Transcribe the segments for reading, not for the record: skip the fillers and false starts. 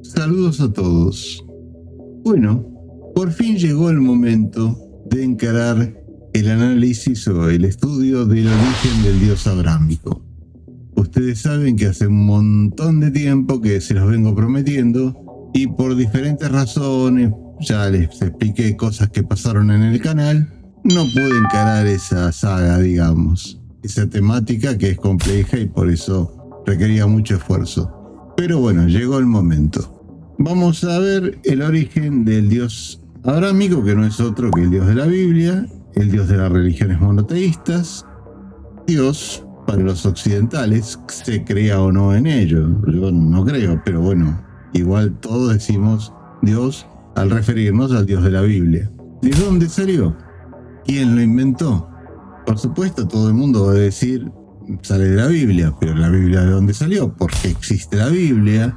Saludos a todos. Bueno, por fin llegó el momento de encarar el análisis o el estudio del origen del dios abrámico. Ustedes saben que hace un montón de tiempo que se los vengo prometiendo y por diferentes razones, ya les expliqué cosas que pasaron en el canal, no pude encarar esa saga, digamos, esa temática que es compleja y por eso requería mucho esfuerzo. Pero bueno, llegó el momento. Vamos a ver el origen del dios abrámico, que no es otro que el dios de la Biblia, el dios de las religiones monoteístas, Dios para los occidentales, se crea o no en ello. Yo no creo, pero bueno, igual todos decimos Dios al referirnos al Dios de la Biblia. ¿De dónde salió? ¿Quién lo inventó? Por supuesto, todo el mundo va a decir, sale de la Biblia, pero ¿la Biblia de dónde salió? ¿Por qué existe la Biblia?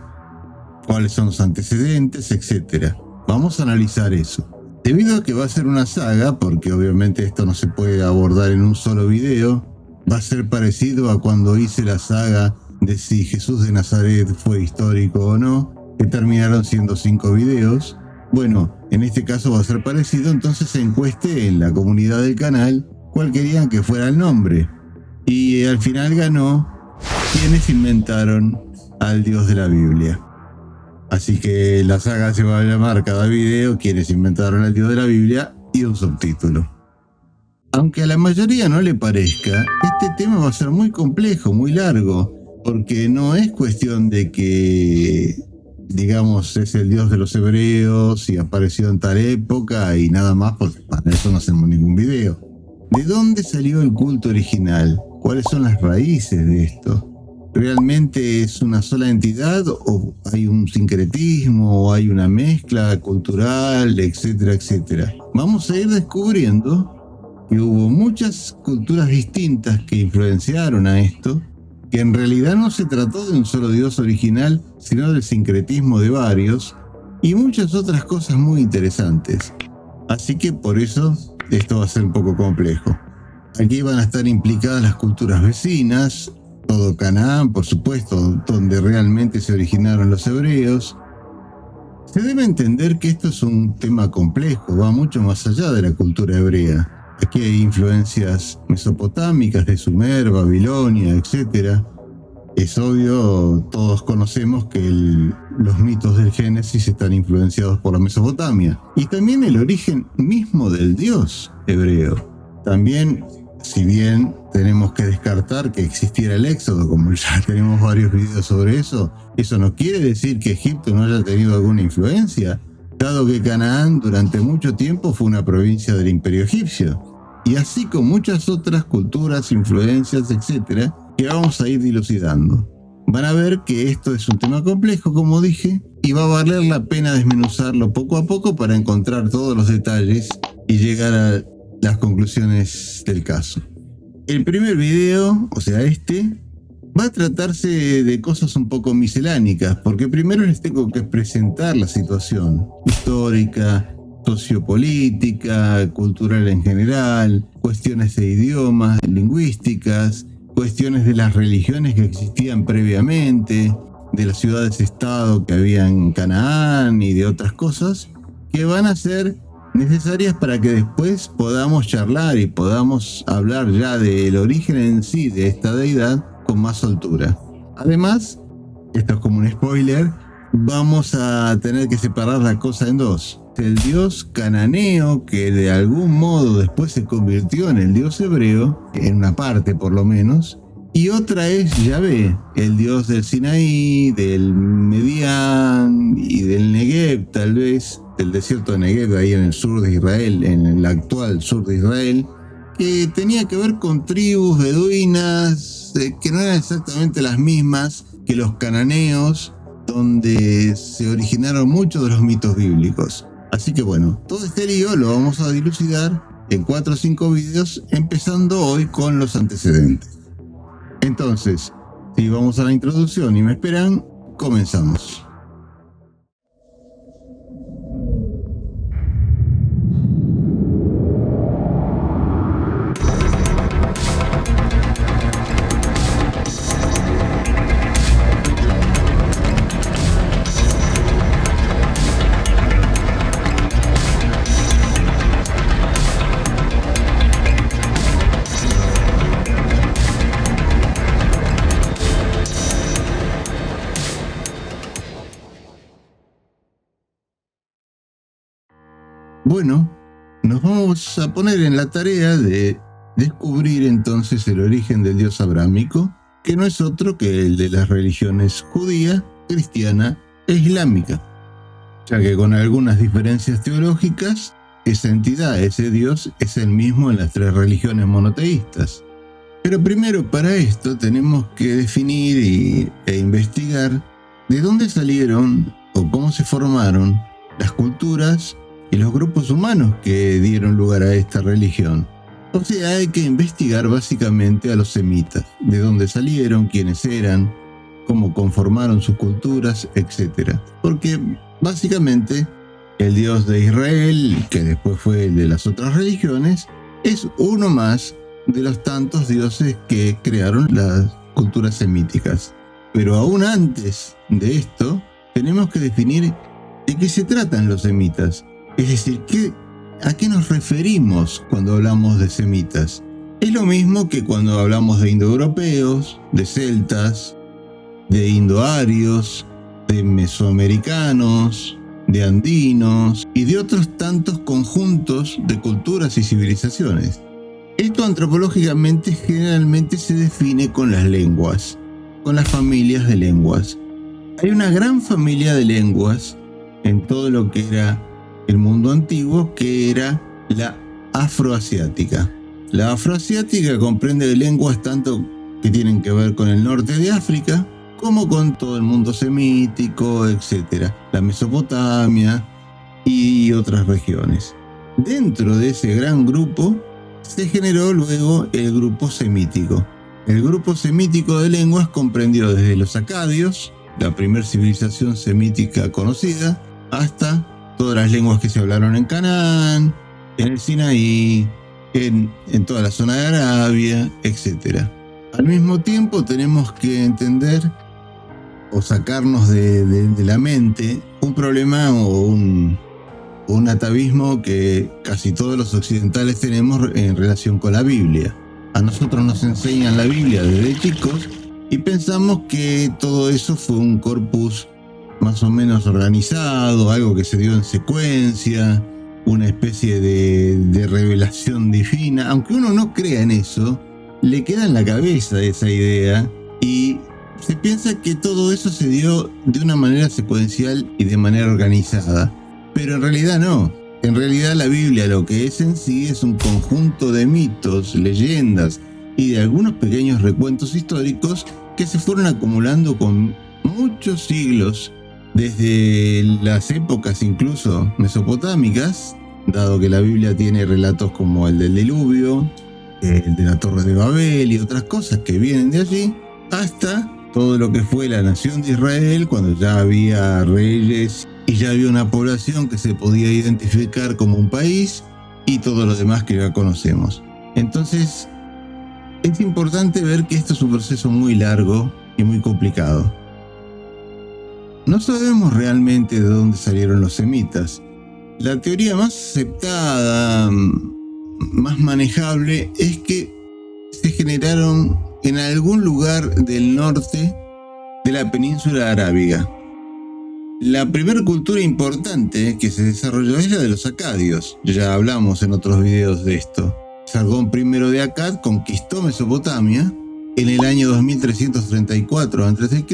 ¿Cuáles son sus antecedentes? Etcétera. Vamos a analizar eso. Debido a que va a ser una saga, porque obviamente esto no se puede abordar en un solo video, va a ser parecido a cuando hice la saga de si Jesús de Nazaret fue histórico o no, que terminaron siendo 5 videos. Bueno, en este caso va a ser parecido, entonces encuesté en la comunidad del canal cuál querían que fuera el nombre. Y al final ganó quienes inventaron al Dios de la Biblia. Así que la saga se va a llamar cada video quienes inventaron al Dios de la Biblia y un subtítulo. Aunque a la mayoría no le parezca, este tema va a ser muy complejo, muy largo, porque no es cuestión de que, digamos, es el Dios de los hebreos y apareció en tal época y nada más, porque para eso no hacemos ningún video. ¿De dónde salió el culto original? ¿Cuáles son las raíces de esto? ¿Realmente es una sola entidad o hay un sincretismo o hay una mezcla cultural, etcétera, etcétera? Vamos a ir descubriendo que hubo muchas culturas distintas que influenciaron a esto, que en realidad no se trató de un solo dios original, sino del sincretismo de varios y muchas otras cosas muy interesantes. Así que por eso esto va a ser un poco complejo. Aquí van a estar implicadas las culturas vecinas, todo Canaán, por supuesto, donde realmente se originaron los hebreos. Se debe entender que esto es un tema complejo, va mucho más allá de la cultura hebrea. Aquí hay influencias mesopotámicas de Sumer, Babilonia, etc. Es obvio, todos conocemos que los mitos del Génesis están influenciados por la Mesopotamia. Y también el origen mismo del dios hebreo. También, si bien tenemos que descartar que existiera el Éxodo, como ya tenemos varios videos sobre eso no quiere decir que Egipto no haya tenido alguna influencia, dado que Canaán durante mucho tiempo fue una provincia del Imperio Egipcio, y así con muchas otras culturas, influencias, etcétera, que vamos a ir dilucidando. Van a ver que esto es un tema complejo, como dije, y va a valer la pena desmenuzarlo poco a poco para encontrar todos los detalles y llegar a las conclusiones del caso. El primer video, o sea va a tratarse de cosas un poco misceláneas, porque primero les tengo que presentar la situación histórica, sociopolítica, cultural en general, cuestiones de idiomas, lingüísticas, cuestiones de las religiones que existían previamente, de las ciudades-estado que había en Canaán y de otras cosas que van a ser necesarias para que después podamos charlar y podamos hablar ya del origen en sí de esta deidad con más soltura. Además, esto es como un spoiler, vamos a tener que separar la cosa en dos. El dios cananeo, que de algún modo después se convirtió en el dios hebreo, en una parte por lo menos, y otra es Yahvé, el dios del Sinaí, del Medián y del Negev, tal vez, del desierto de Negev, ahí en el sur de Israel, en el actual sur de Israel, que tenía que ver con tribus beduinas que no eran exactamente las mismas que los cananeos, donde se originaron muchos de los mitos bíblicos. Así que bueno, todo este lío lo vamos a dilucidar en 4 o 5 videos, empezando hoy con los antecedentes. Entonces, si vamos a la introducción y me esperan, comenzamos. Bueno, nos vamos a poner en la tarea de descubrir entonces el origen del Dios abrámico, que no es otro que el de las religiones judía, cristiana e islámica, ya que con algunas diferencias teológicas, esa entidad, ese Dios, es el mismo en las tres religiones monoteístas. Pero primero para esto tenemos que definir e investigar de dónde salieron o cómo se formaron las culturas y los grupos humanos que dieron lugar a esta religión. O sea, hay que investigar básicamente a los semitas, de dónde salieron, quiénes eran, cómo conformaron sus culturas, etc. Porque básicamente el Dios de Israel, que después fue el de las otras religiones, es uno más de los tantos dioses que crearon las culturas semíticas. Pero aún antes de esto, tenemos que definir de qué se tratan los semitas. Es decir, ¿a qué nos referimos cuando hablamos de semitas? Es lo mismo que cuando hablamos de indoeuropeos, de celtas, de indoarios, de mesoamericanos, de andinos y de otros tantos conjuntos de culturas y civilizaciones. Esto antropológicamente generalmente se define con las lenguas, con las familias de lenguas. Hay una gran familia de lenguas en todo lo que era el mundo antiguo, que era la afroasiática. La afroasiática comprende lenguas tanto que tienen que ver con el norte de África, como con todo el mundo semítico, etc. La Mesopotamia y otras regiones. Dentro de ese gran grupo se generó luego el grupo semítico. El grupo semítico de lenguas comprendió desde los acadios, la primera civilización semítica conocida, hasta todas las lenguas que se hablaron en Canaán, en el Sinaí, en toda la zona de Arabia, etc. Al mismo tiempo tenemos que entender o sacarnos de la mente un problema o un atavismo que casi todos los occidentales tenemos en relación con la Biblia. A nosotros nos enseñan la Biblia desde chicos y pensamos que todo eso fue un corpus más o menos organizado, algo que se dio en secuencia, una especie de revelación divina. Aunque uno no crea en eso, le queda en la cabeza esa idea y se piensa que todo eso se dio de una manera secuencial y de manera organizada. Pero en realidad no. En realidad la Biblia lo que es en sí es un conjunto de mitos, leyendas y de algunos pequeños recuentos históricos que se fueron acumulando con muchos siglos, desde las épocas incluso mesopotámicas, dado que la Biblia tiene relatos como el del diluvio, el de la Torre de Babel y otras cosas que vienen de allí, hasta todo lo que fue la nación de Israel, cuando ya había reyes y ya había una población que se podía identificar como un país y todo lo demás que ya conocemos. Entonces, es importante ver que esto es un proceso muy largo y muy complicado. No sabemos realmente de dónde salieron los semitas. La teoría más aceptada, más manejable, es que se generaron en algún lugar del norte de la península arábiga. La primera cultura importante que se desarrolló es la de los acadios. Ya hablamos en otros videos de esto. Sargón I de Akkad conquistó Mesopotamia en el año 2334 a.C.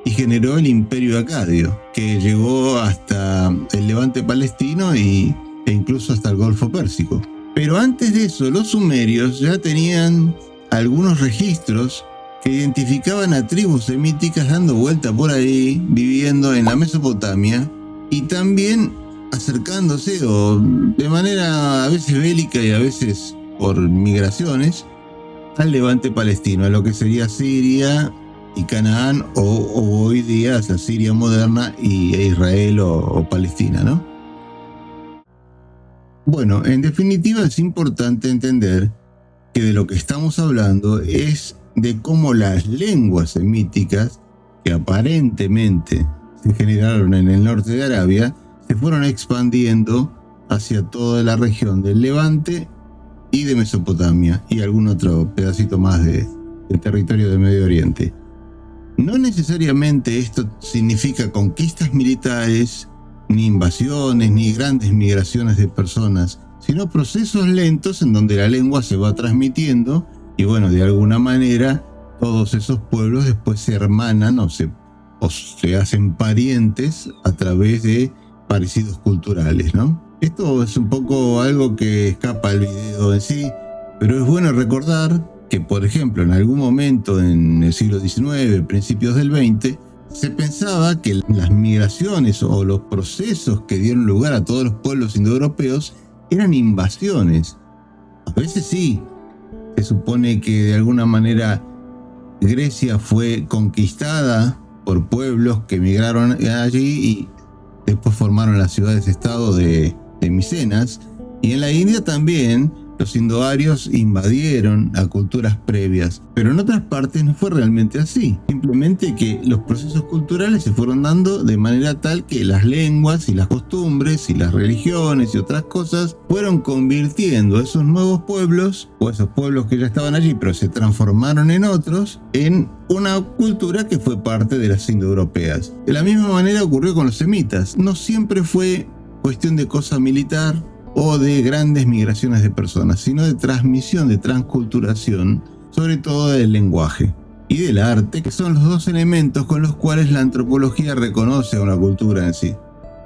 y generó el Imperio Acadio, que llegó hasta el Levante palestino e incluso hasta el Golfo Pérsico. Pero antes de eso, los sumerios ya tenían algunos registros que identificaban a tribus semíticas dando vuelta por ahí, viviendo en la Mesopotamia y también acercándose, o de manera a veces bélica y a veces por migraciones, al Levante palestino, a lo que sería Siria y Canaán, o hoy día la Siria moderna e Israel o Palestina, ¿no? Bueno, en definitiva es importante entender que de lo que estamos hablando es de cómo las lenguas semíticas, que aparentemente se generaron en el norte de Arabia, se fueron expandiendo hacia toda la región del Levante y de Mesopotamia y algún otro pedacito más del territorio del Medio Oriente. No necesariamente esto significa conquistas militares ni invasiones, ni grandes migraciones de personas, sino procesos lentos en donde la lengua se va transmitiendo y bueno, de alguna manera todos esos pueblos después se hermanan o se hacen parientes a través de parecidos culturales, ¿no? Esto es un poco algo que escapa al video en sí, pero es bueno recordar que, por ejemplo, en algún momento en el siglo XIX, principios del XX, se pensaba que las migraciones o los procesos que dieron lugar a todos los pueblos indoeuropeos eran invasiones. A veces sí, se supone que de alguna manera Grecia fue conquistada por pueblos que migraron allí y después formaron las ciudades-estado de Micenas, y en la India también los indoarios invadieron a culturas previas, pero en otras partes no fue realmente así. Simplemente que los procesos culturales se fueron dando de manera tal que las lenguas y las costumbres y las religiones y otras cosas fueron convirtiendo a esos nuevos pueblos, o esos pueblos que ya estaban allí pero se transformaron en otros, en una cultura que fue parte de las indoeuropeas. De la misma manera ocurrió con los semitas. No siempre fue cuestión de cosa militar o de grandes migraciones de personas, sino de transmisión, de transculturación, sobre todo del lenguaje y del arte, que son los dos elementos con los cuales la antropología reconoce a una cultura en sí.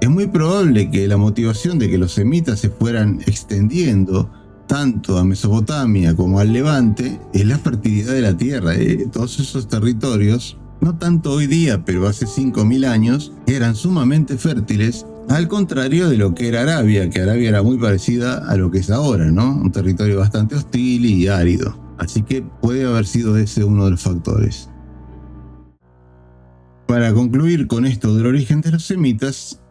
Es muy probable que la motivación de que los semitas se fueran extendiendo tanto a Mesopotamia como al Levante es la fertilidad de la tierra. Todos esos territorios, no tanto hoy día, pero hace 5.000 años, eran sumamente fértiles, al contrario de lo que era Arabia, que Arabia era muy parecida a lo que es ahora, ¿no? Un territorio bastante hostil y árido. Así que puede haber sido ese uno de los factores. Para concluir con esto del origen de los semitas,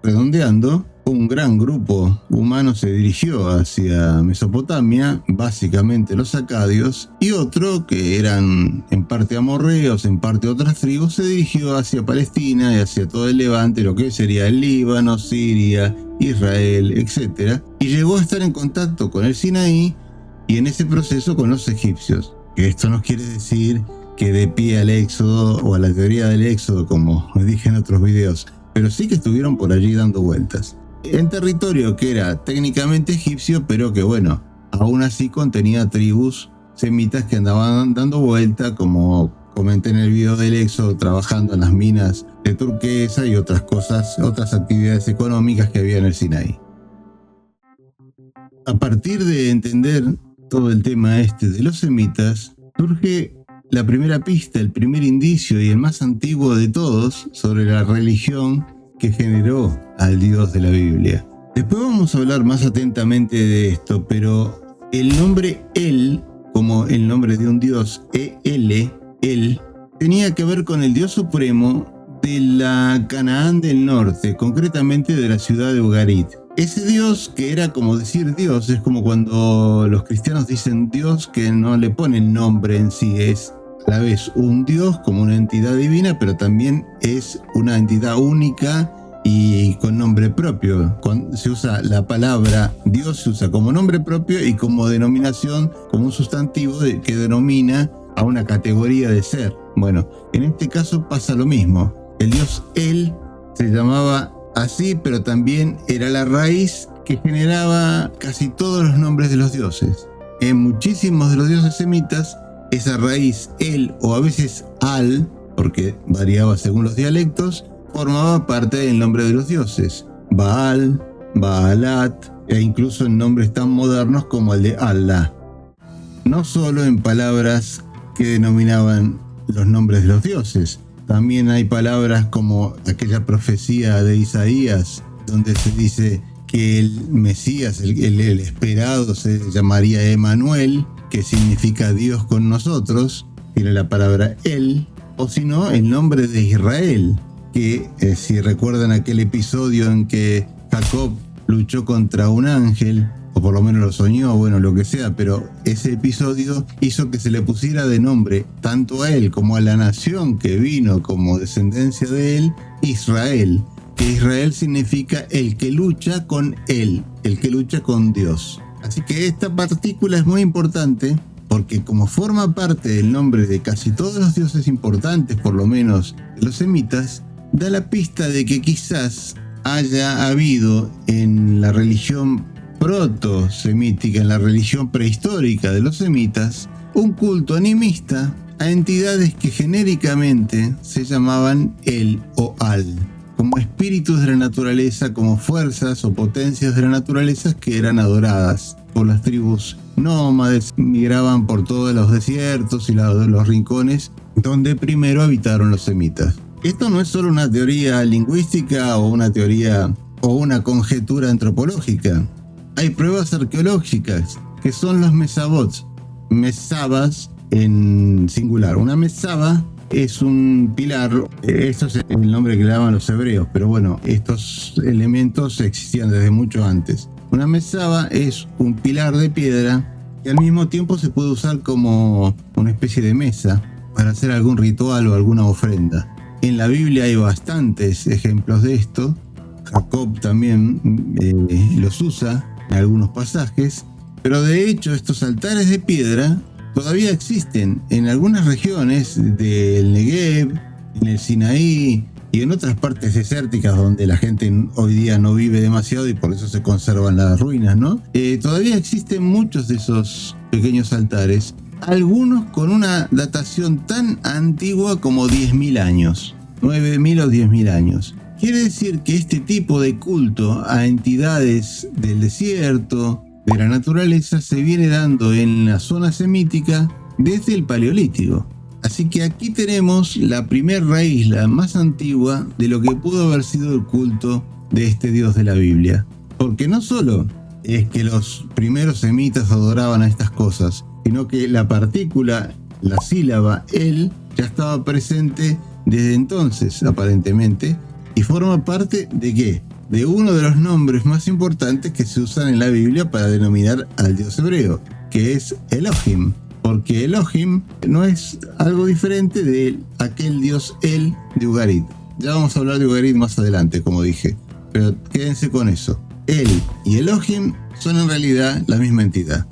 redondeando, un gran grupo humano se dirigió hacia Mesopotamia, básicamente los acadios, y otro, que eran en parte amorreos, en parte otras tribus, se dirigió hacia Palestina y hacia todo el Levante, lo que sería el Líbano, Siria, Israel, etc. Y llegó a estar en contacto con el Sinaí y en ese proceso con los egipcios. Que esto no quiere decir que dé pie al éxodo o a la teoría del éxodo, como dije en otros videos, pero sí que estuvieron por allí dando vueltas. En territorio que era técnicamente egipcio, pero que bueno, aún así contenía tribus semitas que andaban dando vuelta, como comenté en el video del éxodo, trabajando en las minas de turquesa y otras cosas, otras actividades económicas que había en el Sinaí. A partir de entender todo el tema de los semitas, surge la primera pista, el primer indicio y el más antiguo de todos sobre la religión que generó al Dios de la Biblia. Después vamos a hablar más atentamente de esto, pero el nombre El, como el nombre de un dios, El, tenía que ver con el Dios supremo de la Canaán del norte, concretamente de la ciudad de Ugarit. Ese Dios, que era como decir Dios, es como cuando los cristianos dicen Dios, que no le ponen nombre en sí, es a la vez un Dios como una entidad divina, pero también es una entidad única y con nombre propio. Cuando se usa la palabra Dios, se usa como nombre propio y como denominación, como un sustantivo que denomina a una categoría de ser. Bueno, en este caso pasa lo mismo. El Dios El se llamaba así, pero también era la raíz que generaba casi todos los nombres de los dioses. En muchísimos de los dioses semitas, esa raíz El, o a veces Al, porque variaba según los dialectos, formaba parte del nombre de los dioses. Baal, Baalat, e incluso en nombres tan modernos como el de Allah. No solo en palabras que denominaban los nombres de los dioses, también hay palabras como aquella profecía de Isaías, donde se dice que el Mesías, el esperado, se llamaría Emanuel, que significa Dios con nosotros, tiene la palabra El, o si no, el nombre de Israel, que si recuerdan aquel episodio en que Jacob luchó contra un ángel, o por lo menos lo soñó, bueno, lo que sea, pero ese episodio hizo que se le pusiera de nombre tanto a él como a la nación que vino como descendencia de él, Israel, que Israel significa el que lucha con él, el que lucha con Dios. Así que esta partícula es muy importante porque como forma parte del nombre de casi todos los dioses importantes, por lo menos de los semitas, da la pista de que quizás haya habido en la religión proto-semítica, en la religión prehistórica de los semitas, un culto animista a entidades que genéricamente se llamaban El o Al, como espíritus de la naturaleza, como fuerzas o potencias de la naturaleza que eran adoradas por las tribus nómades, migraban por todos los desiertos y los rincones donde primero habitaron los semitas. Esto no es solo una teoría lingüística o una teoría o una conjetura antropológica. Hay pruebas arqueológicas que son los mesabots, mesabas en singular. Una mesaba es un pilar, esto es el nombre que le daban los hebreos, pero bueno, estos elementos existían desde mucho antes. Una mesaba es un pilar de piedra que al mismo tiempo se puede usar como una especie de mesa para hacer algún ritual o alguna ofrenda. En la Biblia hay bastantes ejemplos de esto. Jacob también los usa en algunos pasajes, pero de hecho estos altares de piedra todavía existen en algunas regiones del Negev, en el Sinaí y en otras partes desérticas donde la gente hoy día no vive demasiado y por eso se conservan las ruinas, ¿no? Todavía existen muchos de esos pequeños altares, algunos con una datación tan antigua como 10.000 años, 9.000 o 10.000 años. Quiere decir que este tipo de culto a entidades del desierto, de la naturaleza, se viene dando en la zona semítica desde el Paleolítico. Así que aquí tenemos la primera raíz, la más antigua, de lo que pudo haber sido el culto de este Dios de la Biblia. Porque no solo es que los primeros semitas adoraban a estas cosas, sino que la partícula, la sílaba, el, ya estaba presente desde entonces, aparentemente, y forma parte ¿de qué? De uno de los nombres más importantes que se usan en la Biblia para denominar al Dios hebreo, que es Elohim, porque Elohim no es algo diferente de aquel Dios El de Ugarit. Ya vamos a hablar de Ugarit más adelante, como dije, pero quédense con eso. El y Elohim son en realidad la misma entidad.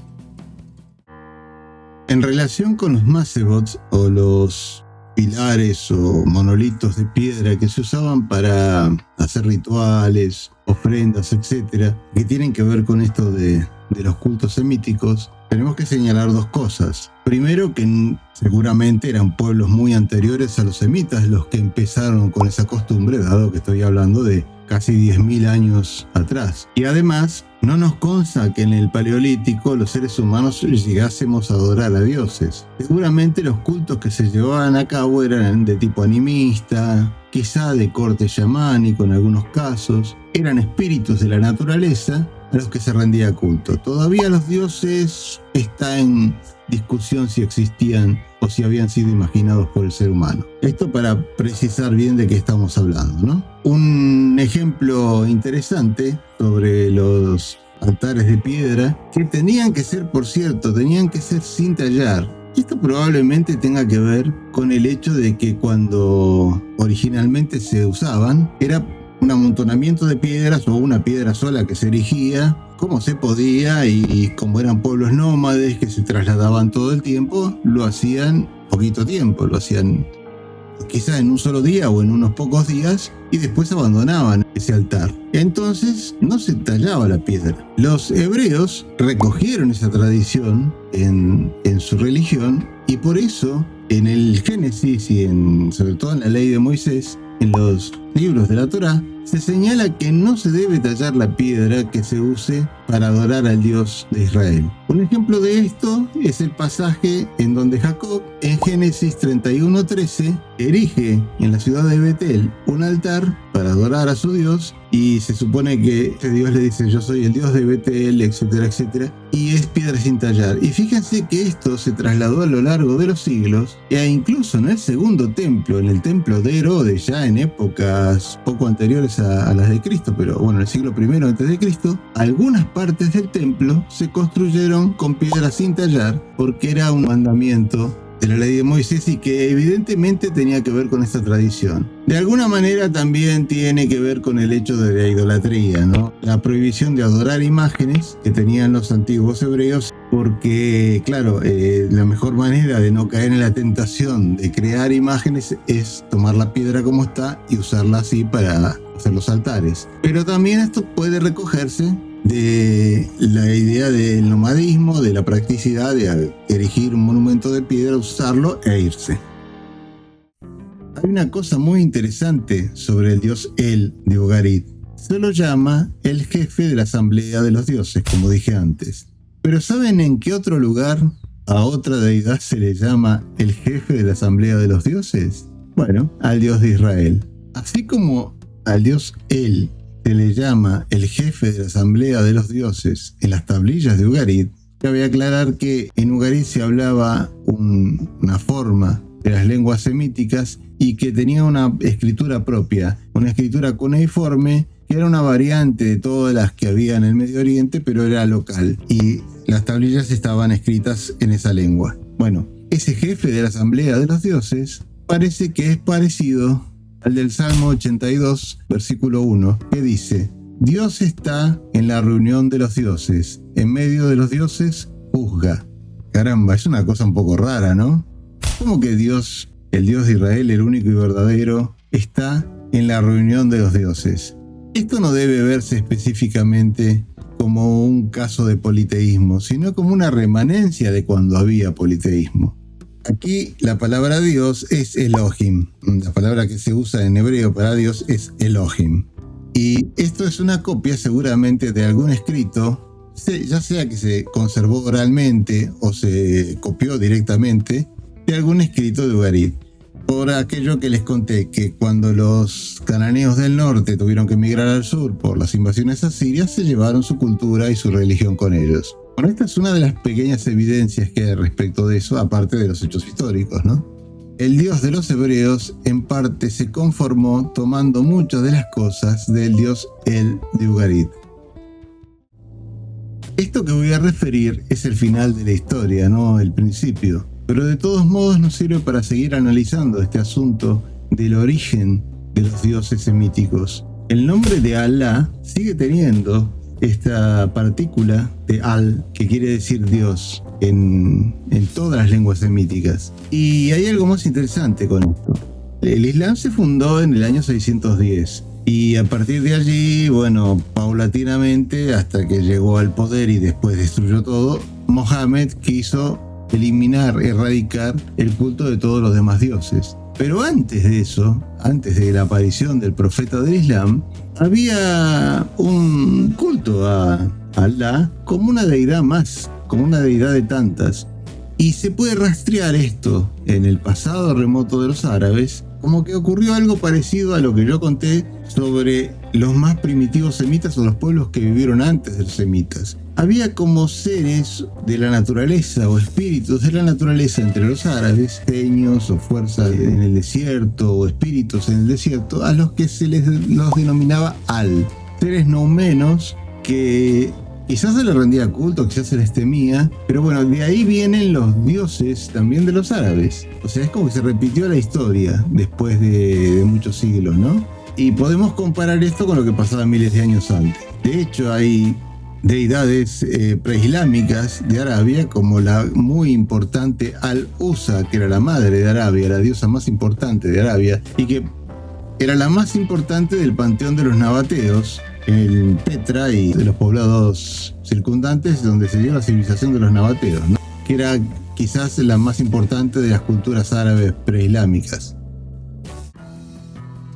En relación con los Masebots o los pilares o monolitos de piedra que se usaban para hacer rituales, ofrendas, etcétera, que tienen que ver con esto de los cultos semíticos, tenemos que señalar dos cosas. Primero, que seguramente eran pueblos muy anteriores a los semitas los que empezaron con esa costumbre, dado que estoy hablando de casi 10.000 años atrás. Y además, no nos consta que en el Paleolítico los seres humanos llegásemos a adorar a dioses. Seguramente los cultos que se llevaban a cabo eran de tipo animista, quizá de corte chamánico en algunos casos. Eran espíritus de la naturaleza a los que se rendía culto. Todavía los dioses está en discusión si existían o si habían sido imaginados por el ser humano. Esto para precisar bien de qué estamos hablando, ¿no? Un ejemplo interesante sobre los altares de piedra, que tenían que ser, por cierto, tenían que ser sin tallar. Esto probablemente tenga que ver con el hecho de que cuando originalmente se usaban, era un amontonamiento de piedras o una piedra sola que se erigía como se podía, y como eran pueblos nómades que se trasladaban todo el tiempo, lo hacían poquito tiempo, lo hacían quizás en un solo día o en unos pocos días y después abandonaban ese altar. Entonces no se tallaba la piedra. Los hebreos recogieron esa tradición en su religión, y por eso en el Génesis y sobre todo en la ley de Moisés, en los libros de la Torá, se señala que no se debe tallar la piedra que se use para adorar al Dios de Israel. Un ejemplo de esto es el pasaje en donde Jacob, en Génesis 31:13, erige en la ciudad de Betel un altar para adorar a su Dios, y se supone que este Dios le dice: yo soy el Dios de Betel, etcétera, etcétera, y es piedra sin tallar. Y fíjense que esto se trasladó a lo largo de los siglos, e incluso en el segundo templo, en el templo de Herodes, ya en épocas poco anteriores a las de Cristo, pero bueno, en el siglo I antes de Cristo, algunas partes del templo se construyeron con piedra sin tallar, porque era un mandamiento de la ley de Moisés y que evidentemente tenía que ver con esta tradición. De alguna manera también tiene que ver con el hecho de la idolatría, ¿no? La prohibición de adorar imágenes que tenían los antiguos hebreos, porque claro, la mejor manera de no caer en la tentación de crear imágenes es tomar la piedra como está y usarla así para hacer los altares. Pero también esto puede recogerse de la idea del nomadismo, de la practicidad de erigir un monumento de piedra, usarlo e irse. Hay una cosa muy interesante sobre el dios El de Ugarit. Se lo llama el jefe de la asamblea de los dioses, como dije antes. Pero ¿saben en qué otro lugar a otra deidad se le llama el jefe de la asamblea de los dioses? Bueno, al dios de Israel. Así como al dios El se le llama el jefe de la asamblea de los dioses en las tablillas de Ugarit, cabe aclarar que en Ugarit se hablaba una forma de las lenguas semíticas y que tenía una escritura propia, una escritura cuneiforme que era una variante de todas las que había en el Medio Oriente, pero era local y las tablillas estaban escritas en esa lengua. Bueno, ese jefe de la asamblea de los dioses parece que es parecido al del Salmo 82, versículo 1, que dice: Dios está en la reunión de los dioses, en medio de los dioses juzga. Caramba, es una cosa un poco rara, ¿no? ¿Cómo que Dios, el Dios de Israel, el único y verdadero, está en la reunión de los dioses? Esto no debe verse específicamente como un caso de politeísmo, sino como una remanencia de cuando había politeísmo. Aquí la palabra Dios es Elohim. La palabra que se usa en hebreo para Dios es Elohim. Y esto es una copia seguramente de algún escrito, ya sea que se conservó oralmente o se copió directamente de algún escrito de Ugarit. Por aquello que les conté, que cuando los cananeos del norte tuvieron que emigrar al sur por las invasiones asirias, se llevaron su cultura y su religión con ellos. Bueno, esta es una de las pequeñas evidencias que hay respecto de eso, aparte de los hechos históricos, ¿no? El Dios de los hebreos en parte se conformó tomando muchas de las cosas del Dios El de Ugarit. Esto que voy a referir es el final de la historia, no el principio. Pero de todos modos nos sirve para seguir analizando este asunto del origen de los dioses semíticos. El nombre de Alá sigue teniendo esta partícula de Al, que quiere decir Dios, en todas las lenguas semíticas. Y hay algo más interesante con esto. El Islam se fundó en el año 610 y a partir de allí, bueno, paulatinamente, hasta que llegó al poder y después destruyó todo, Mohammed quiso eliminar, erradicar el culto de todos los demás dioses. Pero antes de eso, antes de la aparición del profeta del Islam, había un culto a Alá como una deidad más, como una deidad de tantas. Y se puede rastrear esto en el pasado remoto de los árabes, como que ocurrió algo parecido a lo que yo conté sobre los más primitivos semitas o los pueblos que vivieron antes de los semitas. Había como seres de la naturaleza o espíritus de la naturaleza entre los árabes, genios o fuerzas en el desierto o espíritus en el desierto, a los que se los denominaba Al, seres no menos que quizás se les rendía culto, quizás se les temía, pero bueno, de ahí vienen los dioses también de los árabes. O sea, es como que se repitió la historia después de muchos siglos, ¿no? Y podemos comparar esto con lo que pasaba miles de años antes. De hecho, hay deidades preislámicas de Arabia, como la muy importante Al-Uzza, que era la madre de Arabia, la diosa más importante de Arabia, y que era la más importante del panteón de los nabateos, en Petra y de los poblados circundantes, donde se dio la civilización de los nabateos, ¿no? Que era quizás la más importante de las culturas árabes preislámicas.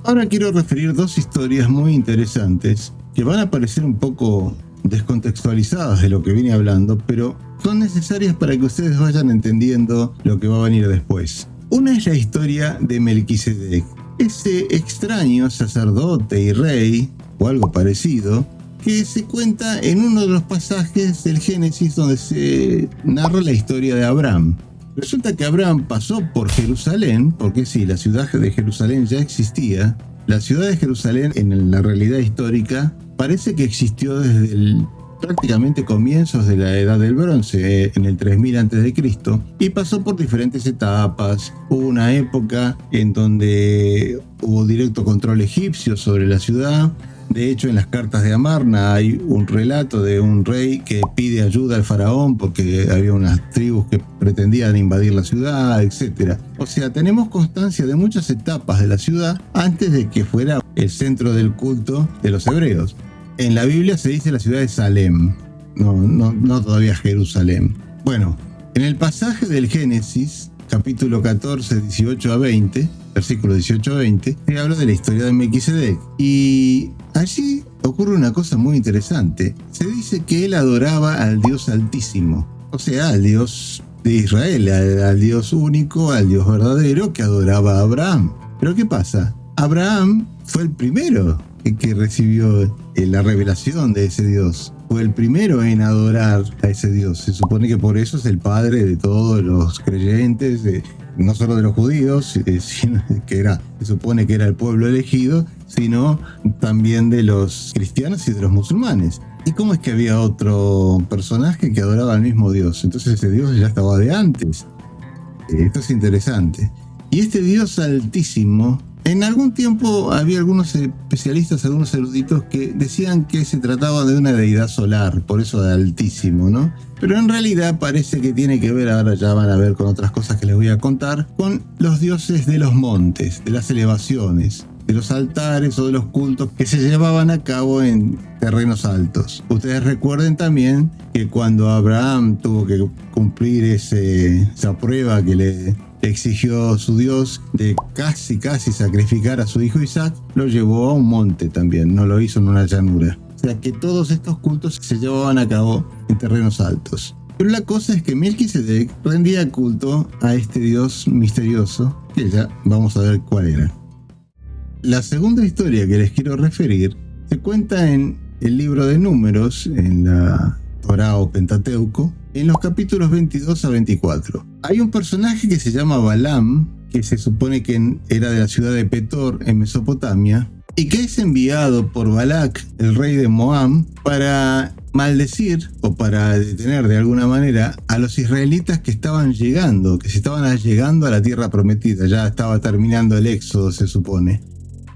Ahora quiero referir dos historias muy interesantes que van a parecer un poco descontextualizadas de lo que vine hablando, pero son necesarias para que ustedes vayan entendiendo lo que va a venir después. Una es la historia de Melquisedec, ese extraño sacerdote y rey, o algo parecido, que se cuenta en uno de los pasajes del Génesis donde se narra la historia de Abraham. Resulta que Abraham pasó por Jerusalén, porque sí, la ciudad de Jerusalén ya existía. La ciudad de Jerusalén, en la realidad histórica, parece que existió desde prácticamente comienzos de la Edad del Bronce, en el 3000 a.C., y pasó por diferentes etapas. Hubo una época en donde hubo directo control egipcio sobre la ciudad. De hecho, en las cartas de Amarna hay un relato de un rey que pide ayuda al faraón porque había unas tribus que pretendían invadir la ciudad, etc. O sea, tenemos constancia de muchas etapas de la ciudad antes de que fuera el centro del culto de los hebreos. En la Biblia se dice la ciudad de Salem, no todavía Jerusalén. Bueno, en el pasaje del Génesis, capítulo 14, 18 a 20, versículo 18 a 20, se habla de la historia de Melquisedec. Y allí ocurre una cosa muy interesante. Se dice que él adoraba al Dios Altísimo, o sea, al Dios de Israel, al Dios único, al Dios verdadero que adoraba a Abraham. Pero ¿qué pasa? Abraham fue el primero que recibió la revelación de ese Dios. Fue el primero en adorar a ese Dios. Se supone que por eso es el padre de todos los creyentes, no solo de los judíos, sino se supone que era el pueblo elegido, sino también de los cristianos y de los musulmanes. ¿Y cómo es que había otro personaje que adoraba al mismo Dios? Entonces ese Dios ya estaba de antes. Esto es interesante. Y este Dios Altísimo, en algún tiempo había algunos especialistas, algunos eruditos que decían que se trataba de una deidad solar, por eso de Altísimo, ¿no? Pero en realidad parece que tiene que ver, ahora ya van a ver con otras cosas que les voy a contar, con los dioses de los montes, de las elevaciones, de los altares o de los cultos que se llevaban a cabo en terrenos altos. Ustedes recuerden también que cuando Abraham tuvo que cumplir esa prueba que le exigió su Dios de casi sacrificar a su hijo Isaac, lo llevó a un monte también, no lo hizo en una llanura. O sea que todos estos cultos se llevaban a cabo en terrenos altos. Pero la cosa es que Melquisedec rendía culto a este Dios misterioso, que ya vamos a ver cuál era. La segunda historia que les quiero referir se cuenta en el libro de Números, en la Torá o Pentateuco, en los capítulos 22 a 24. Hay un personaje que se llama Balaam, que se supone que era de la ciudad de Petor, en Mesopotamia, y que es enviado por Balac, el rey de Moab, para maldecir o para detener de alguna manera a los israelitas que estaban llegando, que se estaban allegando a la tierra prometida. Ya estaba terminando el éxodo, se supone.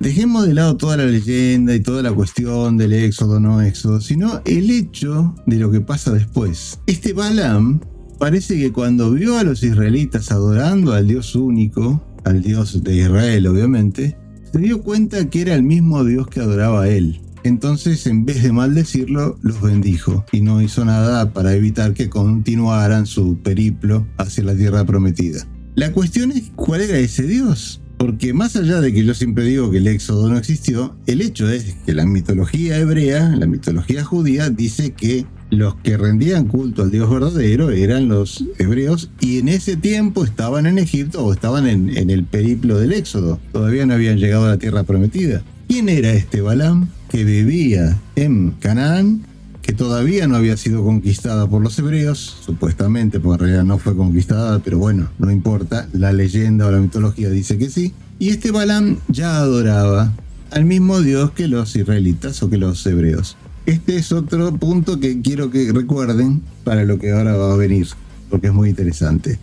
Dejemos de lado toda la leyenda y toda la cuestión del éxodo, no éxodo, sino el hecho de lo que pasa después. Este Balaam parece que cuando vio a los israelitas adorando al Dios único, al Dios de Israel obviamente, se dio cuenta que era el mismo Dios que adoraba a él. Entonces, en vez de maldecirlo, los bendijo y no hizo nada para evitar que continuaran su periplo hacia la tierra prometida. La cuestión es, ¿cuál era ese Dios? Porque más allá de que yo siempre digo que el éxodo no existió, el hecho es que la mitología hebrea, la mitología judía, dice que los que rendían culto al Dios verdadero eran los hebreos y en ese tiempo estaban en Egipto o estaban en el periplo del éxodo. Todavía no habían llegado a la tierra prometida. ¿Quién era este Balaam que vivía en Canaán, que todavía no había sido conquistada por los hebreos, supuestamente, porque en realidad no fue conquistada, pero bueno, no importa, la leyenda o la mitología dice que sí? Y este Balaam ya adoraba al mismo Dios que los israelitas o que los hebreos. Este es otro punto que quiero que recuerden para lo que ahora va a venir, porque es muy interesante.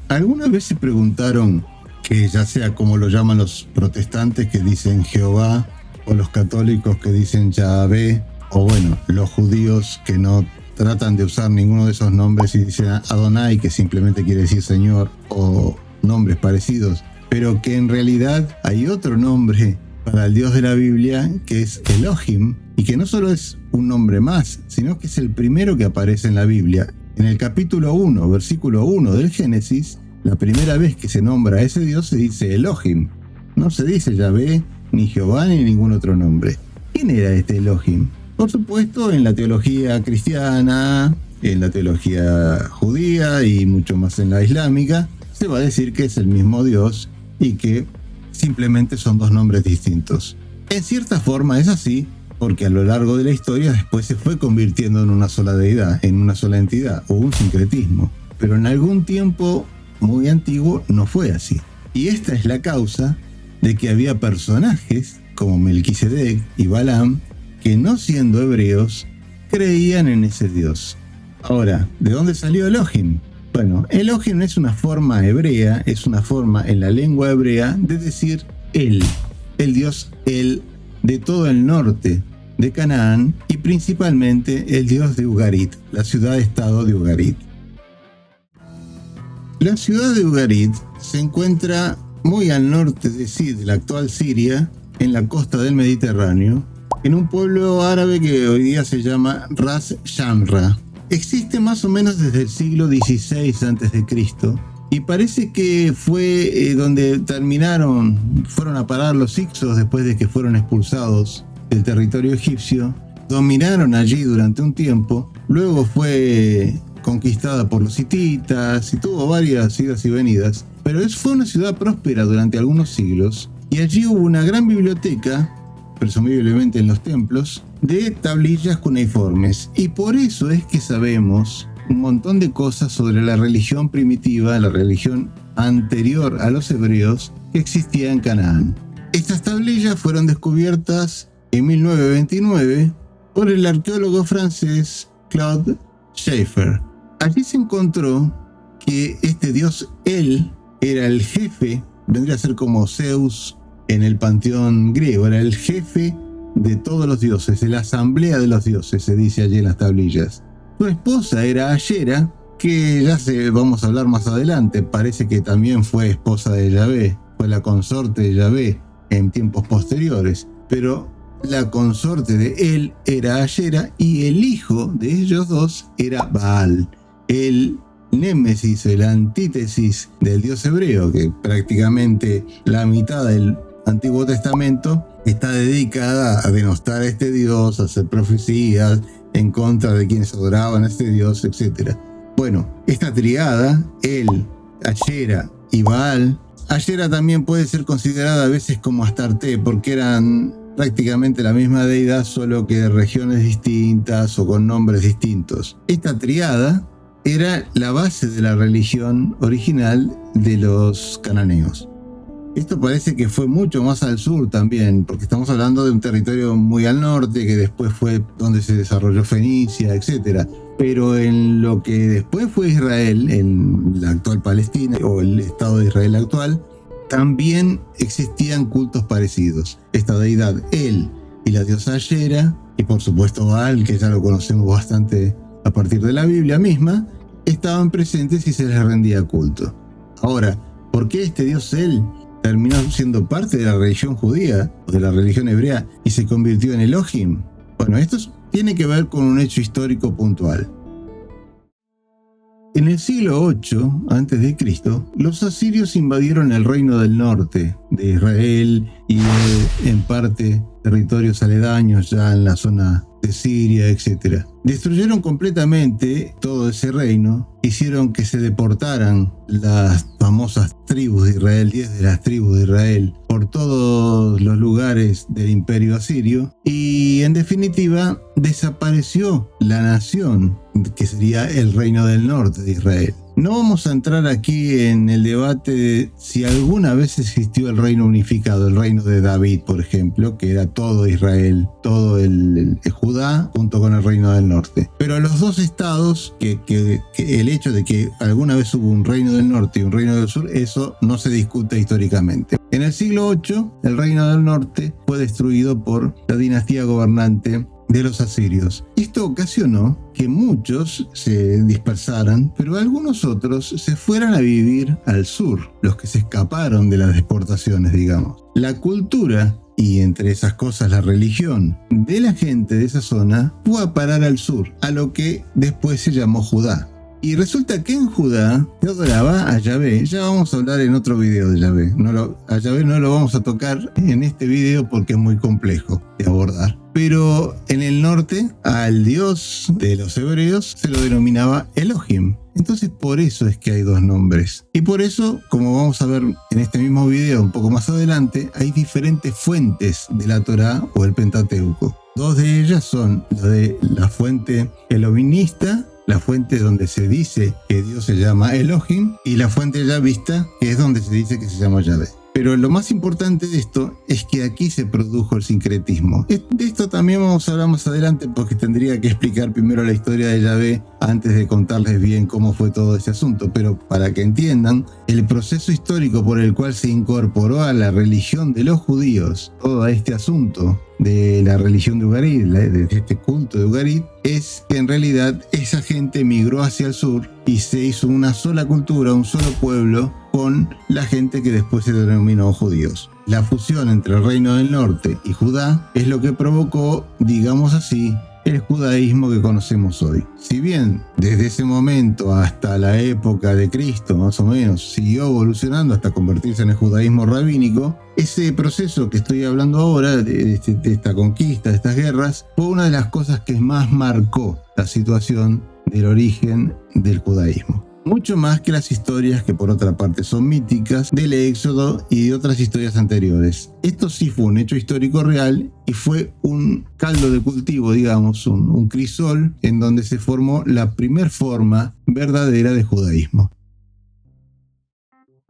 ¿Alguna vez se preguntaron que ya sea como lo llaman los protestantes que dicen Jehová, o los católicos que dicen Yahvé, o bueno, los judíos que no tratan de usar ninguno de esos nombres y dicen Adonai, que simplemente quiere decir Señor, o nombres parecidos, pero que en realidad hay otro nombre para el Dios de la Biblia que es Elohim, y que no solo es un nombre más, sino que es el primero que aparece en la Biblia. En el capítulo 1, versículo 1 del Génesis, la primera vez que se nombra a ese Dios se dice Elohim. No se dice Yahvé, ni Jehová, ni ningún otro nombre. ¿Quién era este Elohim? Por supuesto, en la teología cristiana, en la teología judía y mucho más en la islámica, se va a decir que es el mismo Dios y que simplemente son dos nombres distintos. En cierta forma es así, porque a lo largo de la historia después se fue convirtiendo en una sola deidad, en una sola entidad, o un sincretismo. Pero en algún tiempo muy antiguo no fue así. Y esta es la causa de que había personajes como Melquisedec y Balaam que, no siendo hebreos, creían en ese Dios. Ahora, ¿de dónde salió Elohim? Bueno, Elohim es una forma hebrea, es una forma en la lengua hebrea de decir él, el Dios él de todo el norte de Canaán y principalmente el Dios de Ugarit, la ciudad-estado de Ugarit. La ciudad de Ugarit se encuentra muy al norte de Sid, la actual Siria, en la costa del Mediterráneo, en un pueblo árabe que hoy día se llama Ras Shamra. Existe más o menos desde el siglo XVI a.C. y parece que fue donde fueron a parar los hicsos después de que fueron expulsados del territorio egipcio. Dominaron allí durante un tiempo, luego fue conquistada por los hititas y tuvo varias idas y venidas, pero fue una ciudad próspera durante algunos siglos y allí hubo una gran biblioteca, presumiblemente en los templos, de tablillas cuneiformes, y por eso es que sabemos un montón de cosas sobre la religión primitiva, la religión anterior a los hebreos que existía en Canaán. Estas tablillas fueron descubiertas en 1929 por el arqueólogo francés Claude Scheffer. Allí se encontró que este dios El era el jefe, vendría a ser como Zeus en el panteón griego, era el jefe de todos los dioses, de la asamblea de los dioses, se dice allí en las tablillas. Su esposa era Ayera, que vamos a hablar más adelante, parece que también fue esposa de Yahvé, fue la consorte de Yahvé en tiempos posteriores, pero la consorte de él era Ayera y el hijo de ellos dos era Baal, el némesis, la antítesis del dios hebreo, que prácticamente la mitad del Antiguo Testamento está dedicada a denostar a este dios, a hacer profecías en contra de quienes adoraban a este dios, etc. Bueno, esta triada, él, Ayera y Baal. Ayera también puede ser considerada a veces como Astarte, porque eran prácticamente la misma deidad, solo que de regiones distintas o con nombres distintos. Esta triada era la base de la religión original de los cananeos. Esto parece que fue mucho más al sur también, porque estamos hablando de un territorio muy al norte, que después fue donde se desarrolló Fenicia, etc. Pero en lo que después fue Israel, en la actual Palestina, o el Estado de Israel actual, también existían cultos parecidos. Esta deidad, él y la diosa Ayera, y por supuesto Baal, que ya lo conocemos bastante a partir de la Biblia misma, estaban presentes y se les rendía culto. Ahora, ¿por qué este dios él terminó siendo parte de la religión judía o de la religión hebrea y se convirtió en Elohim? Bueno, esto tiene que ver con un hecho histórico puntual. En el siglo VIII a.C., los asirios invadieron el reino del norte de Israel y en parte territorios aledaños ya en la zona de Siria, etc. Destruyeron completamente todo ese reino, hicieron que se deportaran las famosas tribus de Israel, 10 de las tribus de Israel, por todos los lugares del imperio asirio, y en definitiva desapareció la nación que sería el reino del norte de Israel. No vamos a entrar aquí en el debate de si alguna vez existió el reino unificado, el reino de David, por ejemplo, que era todo Israel, todo el Judá, junto con el reino del norte. Pero los dos estados, que el hecho de que alguna vez hubo un reino del norte y un reino del sur, eso no se discute históricamente. En el siglo VIII, el reino del norte fue destruido por la dinastía gobernante de los asirios. Esto ocasionó que muchos se dispersaran, pero algunos otros se fueran a vivir al sur, los que se escaparon de las deportaciones, digamos. La cultura, y entre esas cosas la religión, de la gente de esa zona fue a parar al sur, a lo que después se llamó Judá. Y resulta que en Judá se adoraba a Yahvé. Ya vamos a hablar en otro video de Yahvé. A Yahvé no lo vamos a tocar en este video porque es muy complejo de abordar. Pero en el norte, al dios de los hebreos se lo denominaba Elohim. Entonces por eso es que hay dos nombres. Y por eso, como vamos a ver en este mismo video un poco más adelante, hay diferentes fuentes de la Torá o el Pentateuco. Dos de ellas son la fuente elohimista, la fuente donde se dice que Dios se llama Elohim, y la fuente yavista, que es donde se dice que se llama Yahvé. Pero lo más importante de esto es que aquí se produjo el sincretismo. De esto también vamos a hablar más adelante, porque tendría que explicar primero la historia de Yahvé antes de contarles bien cómo fue todo ese asunto. Pero para que entiendan, el proceso histórico por el cual se incorporó a la religión de los judíos todo este asunto de la religión de Ugarit, de este culto de Ugarit, es que en realidad esa gente migró hacia el sur y se hizo una sola cultura, un solo pueblo, con la gente que después se denominó judíos. La fusión entre el reino del norte y Judá es lo que provocó, digamos así, el judaísmo que conocemos hoy. Si bien desde ese momento hasta la época de Cristo, más o menos, siguió evolucionando hasta convertirse en el judaísmo rabínico, ese proceso que estoy hablando ahora, de esta conquista, de estas guerras, fue una de las cosas que más marcó la situación del origen del judaísmo. Mucho más que las historias que por otra parte son míticas del Éxodo y de otras historias anteriores. Esto sí fue un hecho histórico real y fue un caldo de cultivo, digamos, un crisol en donde se formó la primer forma verdadera de judaísmo.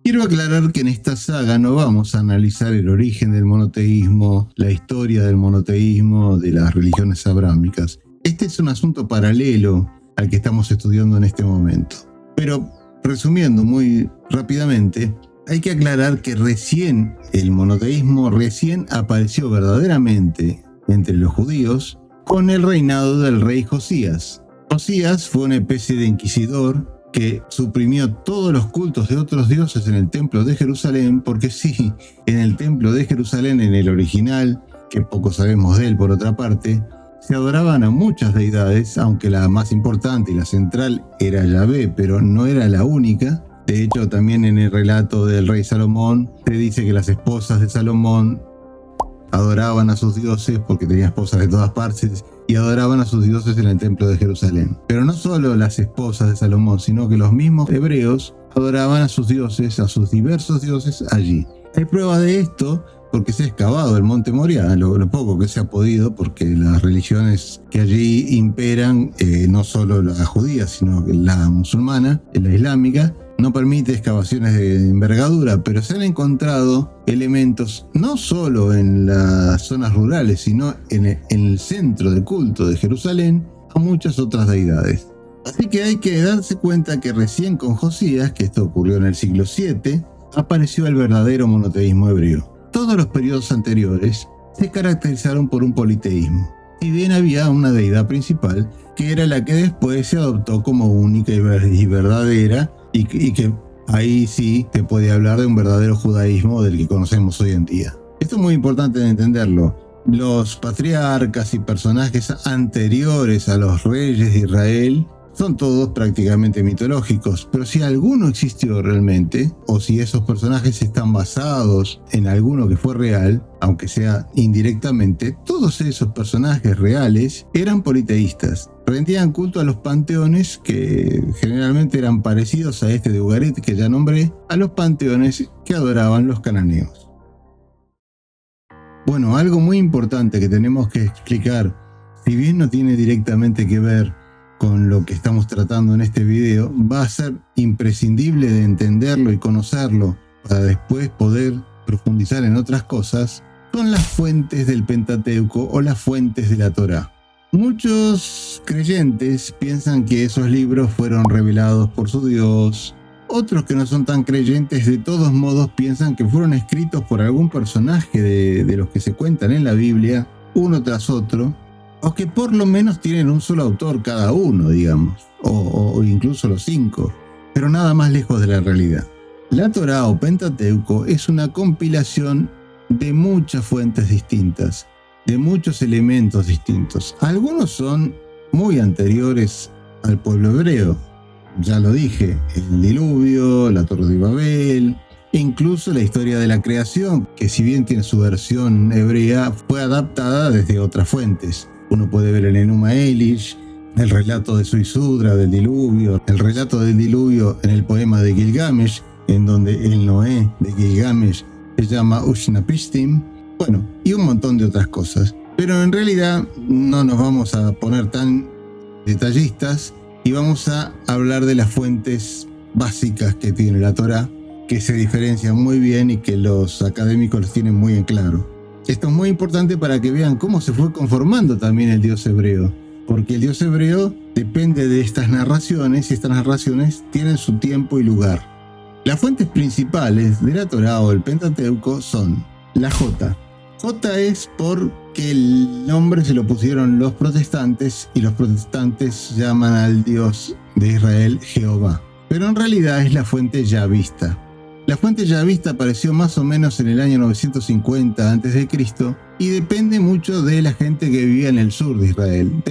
Quiero aclarar que en esta saga no vamos a analizar el origen del monoteísmo, la historia del monoteísmo, de las religiones abrámicas. Este es un asunto paralelo al que estamos estudiando en este momento. Pero, resumiendo muy rápidamente, hay que aclarar que el monoteísmo recién apareció verdaderamente entre los judíos con el reinado del rey Josías. Josías fue una especie de inquisidor que suprimió todos los cultos de otros dioses en el templo de Jerusalén, porque sí, en el templo de Jerusalén, en el original, que poco sabemos de él por otra parte, se adoraban a muchas deidades, aunque la más importante y la central era Yahvé, pero no era la única. De hecho, también en el relato del rey Salomón se dice que las esposas de Salomón adoraban a sus dioses porque tenía esposas de todas partes y adoraban a sus dioses en el templo de Jerusalén. Pero no solo las esposas de Salomón, sino que los mismos hebreos adoraban a sus dioses, a sus diversos dioses allí. Hay prueba de esto porque se ha excavado el monte Moriah, lo poco que se ha podido, porque las religiones que allí imperan, no solo la judía, sino la musulmana, la islámica, no permite excavaciones de envergadura, pero se han encontrado elementos no solo en las zonas rurales, sino en el centro de culto de Jerusalén a muchas otras deidades. Así que hay que darse cuenta que recién con Josías, que esto ocurrió en el siglo VII, apareció el verdadero monoteísmo hebreo. Todos los periodos anteriores se caracterizaron por un politeísmo, si bien había una deidad principal, que era la que después se adoptó como única y verdadera, y que ahí sí se puede hablar de un verdadero judaísmo del que conocemos hoy en día. Esto es muy importante de entenderlo. Los patriarcas y personajes anteriores a los reyes de Israel son todos prácticamente mitológicos, pero si alguno existió realmente, o si esos personajes están basados en alguno que fue real, aunque sea indirectamente, todos esos personajes reales eran politeístas. Rendían culto a los panteones que generalmente eran parecidos a este de Ugarit que ya nombré, a los panteones que adoraban los cananeos. Bueno, algo muy importante que tenemos que explicar, si bien no tiene directamente que ver con lo que estamos tratando en este video, va a ser imprescindible de entenderlo y conocerlo para después poder profundizar en otras cosas, son las fuentes del Pentateuco o las fuentes de la Torá. Muchos creyentes piensan que esos libros fueron revelados por su Dios. Otros que no son tan creyentes de todos modos piensan que fueron escritos por algún personaje de los que se cuentan en la Biblia, uno tras otro, o que por lo menos tienen un solo autor cada uno, digamos, o incluso los 5, pero nada más lejos de la realidad. La Torá o Pentateuco es una compilación de muchas fuentes distintas, de muchos elementos distintos. Algunos son muy anteriores al pueblo hebreo, ya lo dije, el diluvio, la Torre de Babel, e incluso la historia de la creación, que si bien tiene su versión hebrea, fue adaptada desde otras fuentes. Uno puede ver el Enuma Elish, el relato de Suisudra del diluvio, el relato del diluvio en el poema de Gilgamesh, en donde el Noé de Gilgamesh se llama Ushnapishtim, bueno, y un montón de otras cosas. Pero en realidad no nos vamos a poner tan detallistas y vamos a hablar de las fuentes básicas que tiene la Torá, que se diferencian muy bien y que los académicos los tienen muy en claro. Esto es muy importante para que vean cómo se fue conformando también el Dios hebreo, porque el Dios hebreo depende de estas narraciones y estas narraciones tienen su tiempo y lugar. Las fuentes principales de la Torá o el Pentateuco son la J. J es porque el nombre se lo pusieron los protestantes y los protestantes llaman al Dios de Israel Jehová, pero en realidad es la fuente yavista. La fuente yavista apareció más o menos en el año 950 a.C. y depende mucho de la gente que vivía en el sur de Israel,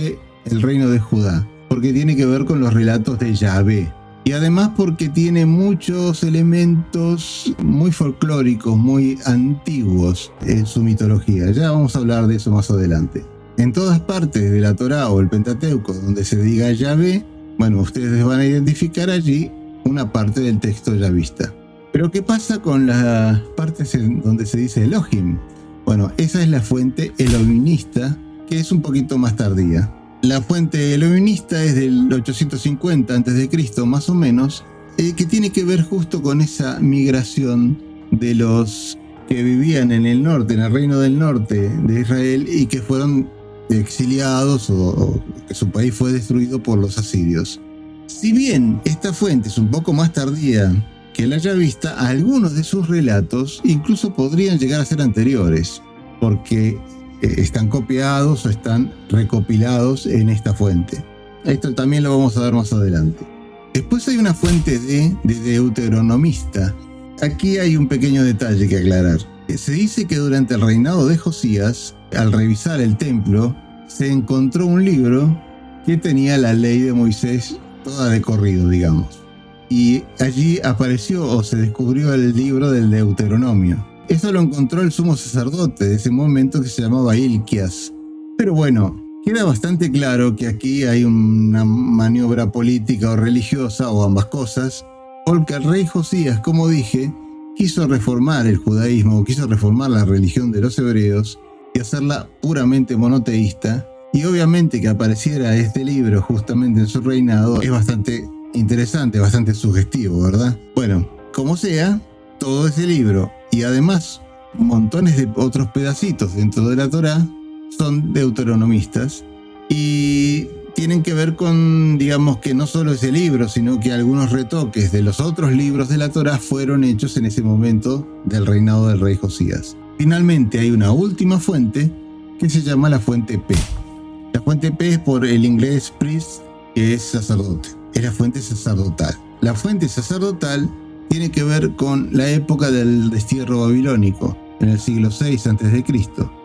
del reino de Judá, porque tiene que ver con los relatos de Yahvé. Y además porque tiene muchos elementos muy folclóricos, muy antiguos en su mitología. Ya vamos a hablar de eso más adelante. En todas partes de la Torá o el Pentateuco donde se diga Yahvé, bueno, ustedes van a identificar allí una parte del texto yavista. Pero ¿qué pasa con las partes en donde se dice Elohim? Bueno, esa es la fuente elohimista, que es un poquito más tardía. La fuente elohimista es del 850 a.C. más o menos, que tiene que ver justo con esa migración de los que vivían en el norte, en el reino del norte de Israel, y que fueron exiliados o que su país fue destruido por los asirios. Si bien esta fuente es un poco más tardía que la yavista, algunos de sus relatos incluso podrían llegar a ser anteriores, porque están copiados o están recopilados en esta fuente. Esto también lo vamos a ver más adelante. Después hay una fuente de deuteronomista. Aquí hay un pequeño detalle que aclarar. Se dice que durante el reinado de Josías, al revisar el templo, se encontró un libro que tenía la ley de Moisés toda de corrido, digamos. Y allí apareció o se descubrió el libro del Deuteronomio. Eso lo encontró el sumo sacerdote de ese momento, que se llamaba Hilquías. Pero bueno, queda bastante claro que aquí hay una maniobra política o religiosa, o ambas cosas, porque el rey Josías, como dije, quiso reformar el judaísmo, o quiso reformar la religión de los hebreos y hacerla puramente monoteísta. Y obviamente que apareciera este libro justamente en su reinado es bastante interesante, bastante sugestivo, ¿verdad? Bueno, como sea, todo ese libro y además montones de otros pedacitos dentro de la Torá son deuteronomistas y tienen que ver con, digamos, que no solo ese libro, sino que algunos retoques de los otros libros de la Torá fueron hechos en ese momento del reinado del rey Josías. Finalmente hay una última fuente que se llama la fuente P. La fuente P es por el inglés priest, que es sacerdote. Es la fuente sacerdotal. La fuente sacerdotal tiene que ver con la época del destierro babilónico, en el siglo VI a.C.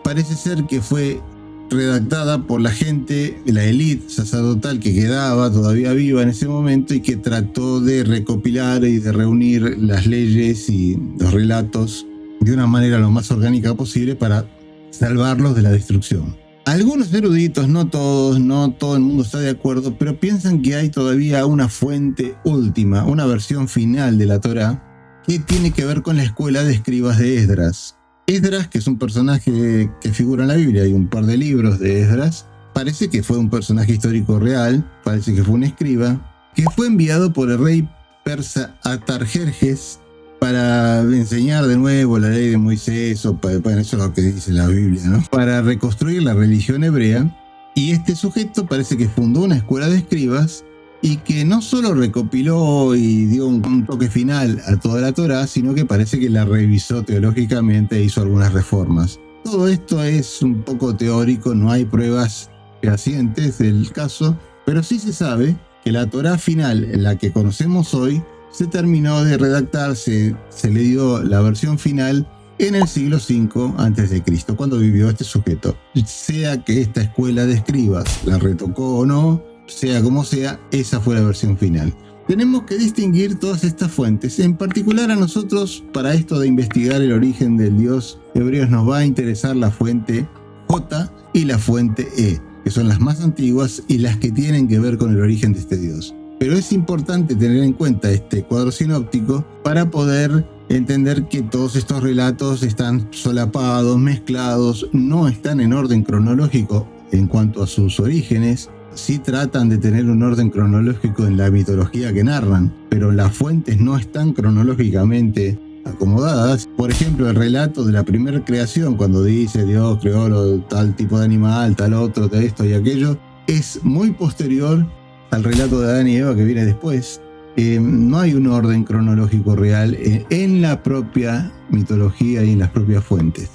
Parece ser que fue redactada por la gente, la élite sacerdotal que quedaba todavía viva en ese momento y que trató de recopilar y de reunir las leyes y los relatos de una manera lo más orgánica posible para salvarlos de la destrucción. Algunos eruditos, no todos, no todo el mundo está de acuerdo, pero piensan que hay todavía una fuente última, una versión final de la Torá, que tiene que ver con la escuela de escribas de Esdras. Esdras, que es un personaje que figura en la Biblia, hay un par de libros de Esdras, parece que fue un personaje histórico real, parece que fue un escriba, que fue enviado por el rey persa Artajerjes para enseñar de nuevo la ley de Moisés, o para eso es lo que dice la Biblia, ¿no? Para reconstruir la religión hebrea. Y este sujeto parece que fundó una escuela de escribas y que no solo recopiló y dio un toque final a toda la Torá, sino que parece que la revisó teológicamente e hizo algunas reformas. Todo esto es un poco teórico, no hay pruebas fehacientes del caso, pero sí se sabe que la Torá final, la que conocemos hoy, se terminó de redactar, se le dio la versión final en el siglo V a.C., cuando vivió este sujeto. Sea que esta escuela de escribas la retocó o no, sea como sea, esa fue la versión final. Tenemos que distinguir todas estas fuentes. En particular a nosotros, para esto de investigar el origen del Dios hebreo, nos va a interesar la fuente J y la fuente E, que son las más antiguas y las que tienen que ver con el origen de este Dios. Pero es importante tener en cuenta este cuadro sinóptico para poder entender que todos estos relatos están solapados, mezclados, no están en orden cronológico en cuanto a sus orígenes. Sí tratan de tener un orden cronológico en la mitología que narran, pero las fuentes no están cronológicamente acomodadas. Por ejemplo, el relato de la primera creación, cuando dice Dios creó tal tipo de animal, tal otro, de esto y aquello, es muy posterior al relato de Adán y Eva que viene después. No hay un orden cronológico real en la propia mitología y en las propias fuentes.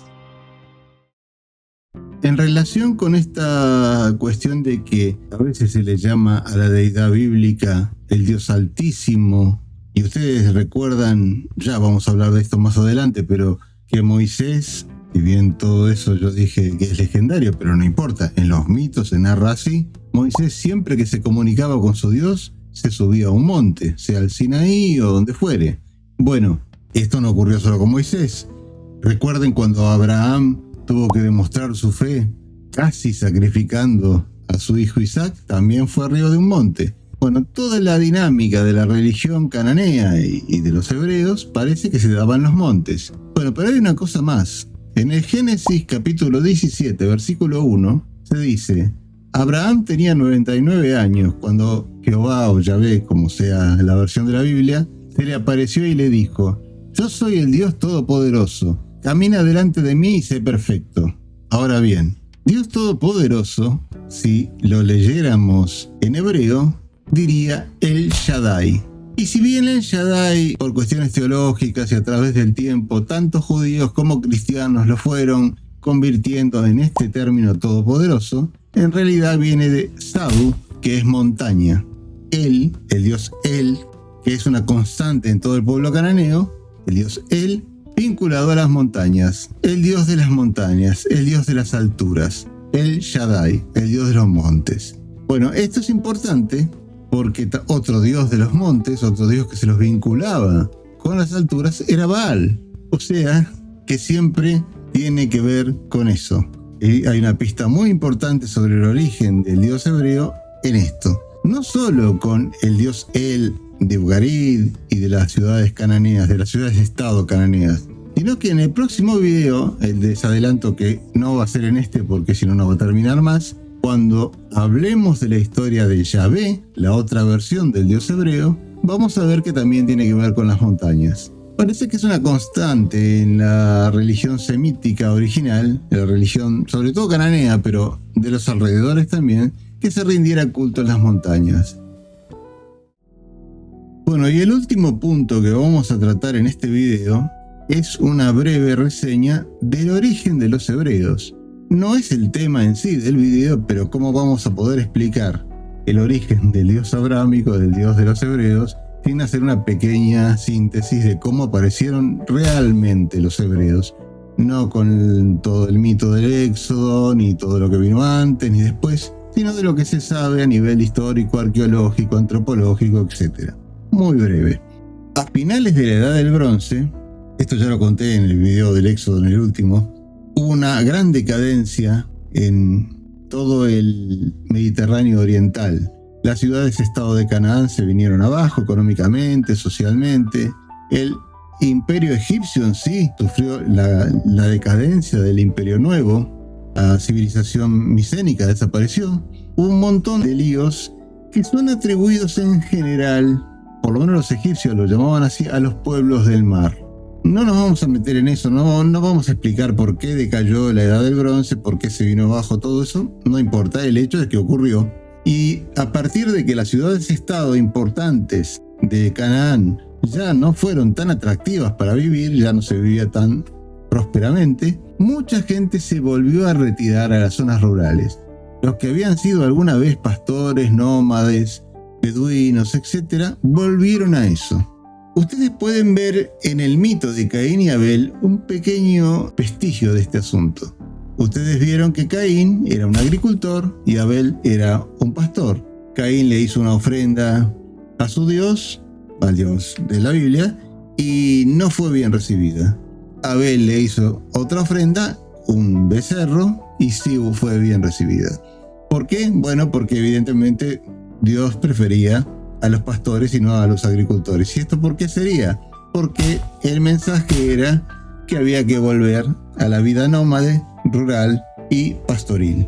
En relación con esta cuestión de que a veces se le llama a la deidad bíblica el Dios Altísimo Y ustedes recuerdan, ya vamos a hablar de esto más adelante, pero que Moisés, si bien todo eso yo dije que es legendario, pero no importa, en los mitos se narra así, Moisés siempre que se comunicaba con su Dios, se subía a un monte, sea el Sinaí o donde fuere. Bueno, esto no ocurrió solo con Moisés. Recuerden cuando Abraham tuvo que demostrar su fe, casi sacrificando a su hijo Isaac, también fue arriba de un monte. Bueno, toda la dinámica de la religión cananea y de los hebreos parece que se daba en los montes. Bueno, pero hay una cosa más. En el Génesis capítulo 17, versículo 1, se dice: Abraham tenía 99 años cuando Jehová o Yahvé, como sea la versión de la Biblia, se le apareció y le dijo: Yo soy el Dios Todopoderoso, camina delante de mí y sé perfecto. Ahora bien, Dios Todopoderoso, si lo leyéramos en hebreo, diría El Shaddai. Y si bien El Shaddai, por cuestiones teológicas y a través del tiempo, tanto judíos como cristianos lo fueron convirtiendo en este término todopoderoso, en realidad viene de Sadu, que es montaña. El dios El, que es una constante en todo el pueblo cananeo, el dios El, vinculado a las montañas, el dios de las montañas, el dios de las alturas, El Shaddai, el dios de los montes. Bueno, esto es importante porque otro dios de los montes, otro dios que se los vinculaba con las alturas, era Baal. O sea, que siempre tiene que ver con eso. Y hay una pista muy importante sobre el origen del dios hebreo en esto. No solo con el dios El de Ugarid y de las ciudades cananeas, de las ciudades-estado cananeas, sino que en el próximo video, el desadelanto que no va a ser en este porque si no, no va a terminar más, cuando hablemos de la historia de Yahvé, la otra versión del dios hebreo, vamos a ver que también tiene que ver con las montañas. Parece que es una constante en la religión semítica original, la religión sobre todo cananea, pero de los alrededores también, que se rindiera culto en las montañas. Bueno, y el último punto que vamos a tratar en este video es una breve reseña del origen de los hebreos. No es el tema en sí del video, pero cómo vamos a poder explicar el origen del dios abrámico, del dios de los hebreos, sin hacer una pequeña síntesis de cómo aparecieron realmente los hebreos. No con todo el mito del Éxodo, ni todo lo que vino antes, ni después, sino de lo que se sabe a nivel histórico, arqueológico, antropológico, etc. Muy breve. A finales de la Edad del Bronce, esto ya lo conté en el video del Éxodo, en el último, hubo una gran decadencia en todo el Mediterráneo oriental. Las ciudades-estado de Canaán se vinieron abajo económicamente, socialmente. El imperio egipcio en sí sufrió la decadencia del imperio nuevo. La civilización micénica desapareció. Hubo un montón de líos que son atribuidos en general, por lo menos los egipcios lo llamaban así, a los pueblos del mar. No nos vamos a meter en eso, no vamos a explicar por qué decayó la Edad del Bronce, por qué se vino abajo todo eso, no importa, el hecho es que ocurrió. Y a partir de que las ciudades-estado importantes de Canaán ya no fueron tan atractivas para vivir, ya no se vivía tan prósperamente, mucha gente se volvió a retirar a las zonas rurales. Los que habían sido alguna vez pastores, nómades, beduinos, etc., volvieron a eso. Ustedes pueden ver en el mito de Caín y Abel un pequeño vestigio de este asunto. Ustedes vieron que Caín era un agricultor y Abel era un pastor. Caín le hizo una ofrenda a su Dios, al Dios de la Biblia, y no fue bien recibida. Abel le hizo otra ofrenda, un becerro, y sí fue bien recibida. ¿Por qué? Bueno, porque evidentemente Dios prefería a los pastores y no a los agricultores. ¿Y esto por qué sería? Porque el mensaje era que había que volver a la vida nómade, rural y pastoril.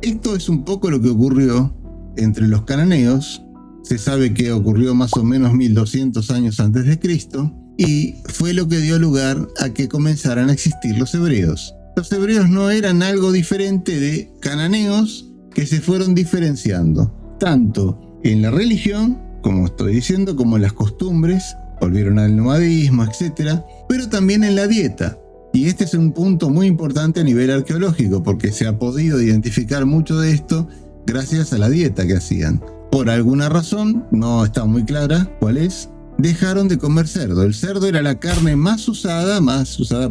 Esto es un poco lo que ocurrió entre los cananeos. Se sabe que ocurrió más o menos 1200 años antes de Cristo y fue lo que dio lugar a que comenzaran a existir los hebreos. Los hebreos no eran algo diferente de cananeos que se fueron diferenciando, tanto en la religión, como estoy diciendo, como en las costumbres, volvieron al nomadismo, etc., pero también en la dieta. Y este es un punto muy importante a nivel arqueológico, porque se ha podido identificar mucho de esto gracias a la dieta que hacían. Por alguna razón, no está muy clara cuál es, dejaron de comer cerdo. El cerdo era la carne más usada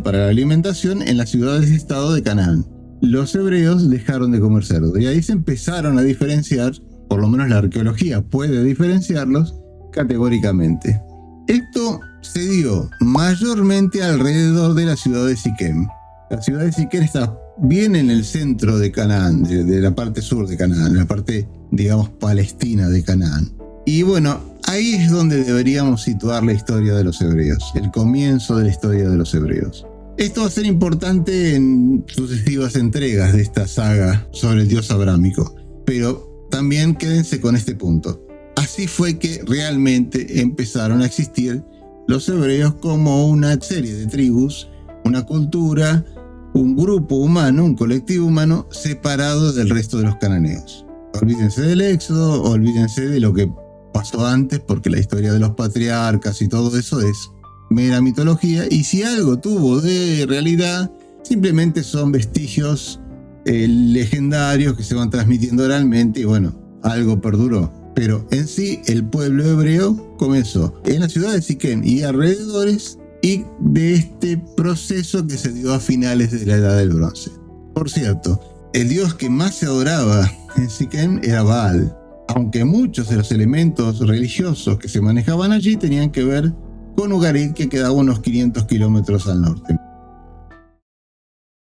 para la alimentación en las ciudades-estado de Canaán. Los hebreos dejaron de comer cerdo y ahí se empezaron a diferenciar, por lo menos la arqueología puede diferenciarlos categóricamente. Esto se dio mayormente alrededor de la ciudad de Siquem. La ciudad de Siquem está bien en el centro de Canaán, de la parte sur de Canaán, la parte, digamos, palestina de Canaán. Y bueno, ahí es donde deberíamos situar la historia de los hebreos, el comienzo de la historia de los hebreos. Esto va a ser importante en sucesivas entregas de esta saga sobre el Dios abrámico, pero también quédense con este punto. Así fue que realmente empezaron a existir los hebreos como una serie de tribus, una cultura, un grupo humano, un colectivo humano separado del resto de los cananeos. Olvídense del éxodo, olvídense de lo que pasó antes, porque la historia de los patriarcas y todo eso es mera mitología, y si algo tuvo de realidad, simplemente son vestigios legendarios que se van transmitiendo oralmente y bueno, algo perduró. Pero en sí, el pueblo hebreo comenzó en la ciudad de Siquem y alrededores, y de este proceso que se dio a finales de la Edad del Bronce. Por cierto, el dios que más se adoraba en Siquem era Baal, aunque muchos de los elementos religiosos que se manejaban allí tenían que ver con Ugarit, que quedaba unos 500 kilómetros al norte.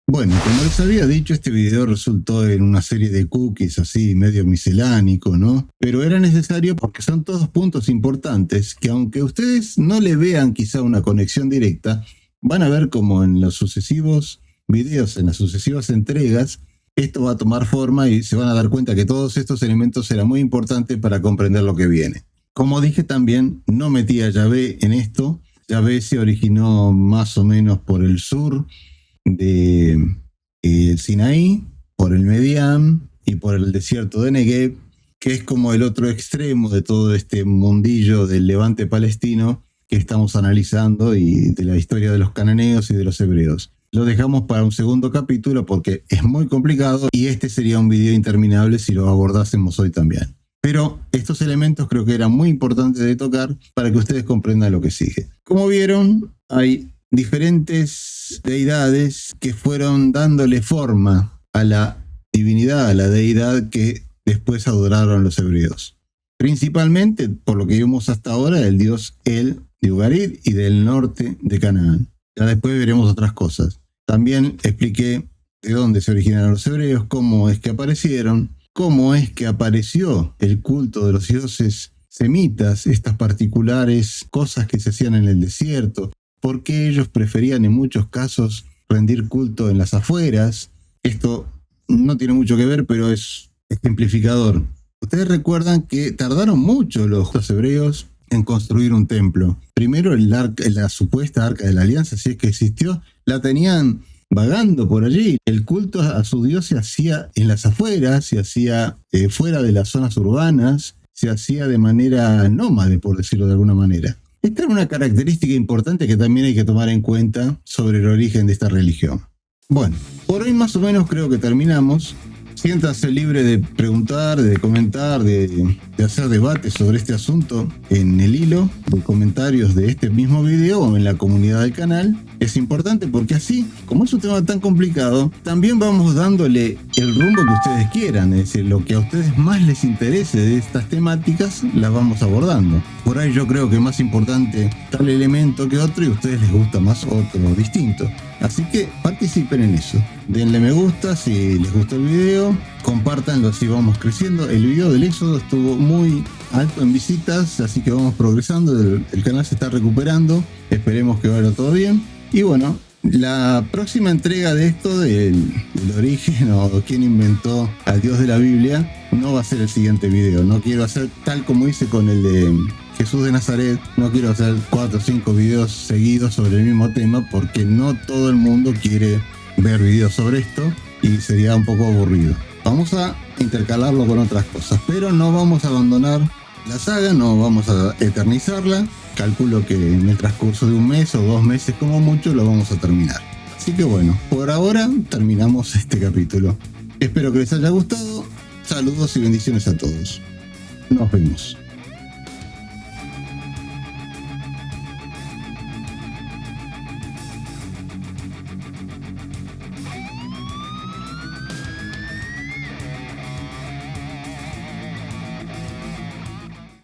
Bueno, como les había dicho, este video resultó en una serie de cookies así medio miscelánico, ¿no? Pero era necesario porque son todos puntos importantes que, aunque ustedes no le vean quizá una conexión directa, van a ver como en los sucesivos videos, en las sucesivas entregas, esto va a tomar forma y se van a dar cuenta que todos estos elementos serán muy importantes para comprender lo que viene. Como dije también, no metí a Yahvé en esto. Yahvé se originó más o menos por el sur de Sinaí, por el Medián y por el desierto de Negev, que es como el otro extremo de todo este mundillo del levante palestino que estamos analizando y de la historia de los cananeos y de los hebreos. Lo dejamos para un segundo capítulo porque es muy complicado y este sería un video interminable si lo abordásemos hoy también. Pero estos elementos creo que eran muy importantes de tocar para que ustedes comprendan lo que sigue. Como vieron, hay diferentes deidades que fueron dándole forma a la divinidad, a la deidad que después adoraron los hebreos. Principalmente, por lo que vimos hasta ahora, el dios El de Ugarit y del norte de Canaán. Ya después veremos otras cosas. También expliqué de dónde se originaron los hebreos, cómo es que aparecieron, cómo es que apareció el culto de los dioses semitas, estas particulares cosas que se hacían en el desierto, por qué ellos preferían en muchos casos rendir culto en las afueras. Esto no tiene mucho que ver, pero es ejemplificador. Ustedes recuerdan que tardaron mucho los hebreos en construir un templo. Primero la supuesta Arca de la Alianza, si es que existió, la tenían vagando por allí. El culto a su Dios se hacía en las afueras, se hacía fuera de las zonas urbanas, se hacía de manera nómade, por decirlo de alguna manera. Esta era una característica importante que también hay que tomar en cuenta sobre el origen de esta religión. Bueno, por hoy más o menos creo que terminamos. Siéntanse libre de preguntar, de comentar, de hacer debate sobre este asunto en el hilo de comentarios de este mismo video o en la comunidad del canal. Es importante porque así, como es un tema tan complicado, también vamos dándole el rumbo que ustedes quieran. Es decir, lo que a ustedes más les interese de estas temáticas, las vamos abordando. Por ahí yo creo que es más importante tal elemento que otro y a ustedes les gusta más otro distinto. Así que participen en eso. Denle me gusta si les gustó el video, compártanlo así vamos creciendo. El video del éxodo estuvo muy alto en visitas, así que vamos progresando, el canal se está recuperando, esperemos que vaya todo bien. Y bueno, la próxima entrega de esto, del origen o quién inventó al Dios de la Biblia, no va a ser el siguiente video. No quiero hacer tal como hice con el de Jesús de Nazaret, no quiero hacer 4 o 5 videos seguidos sobre el mismo tema porque no todo el mundo quiere ver videos sobre esto y sería un poco aburrido. Vamos a intercalarlo con otras cosas, pero no vamos a abandonar la saga, no vamos a eternizarla. Calculo que en el transcurso de un mes o 2 meses como mucho lo vamos a terminar. Así que bueno, por ahora terminamos este capítulo. Espero que les haya gustado. Saludos y bendiciones a todos. Nos vemos.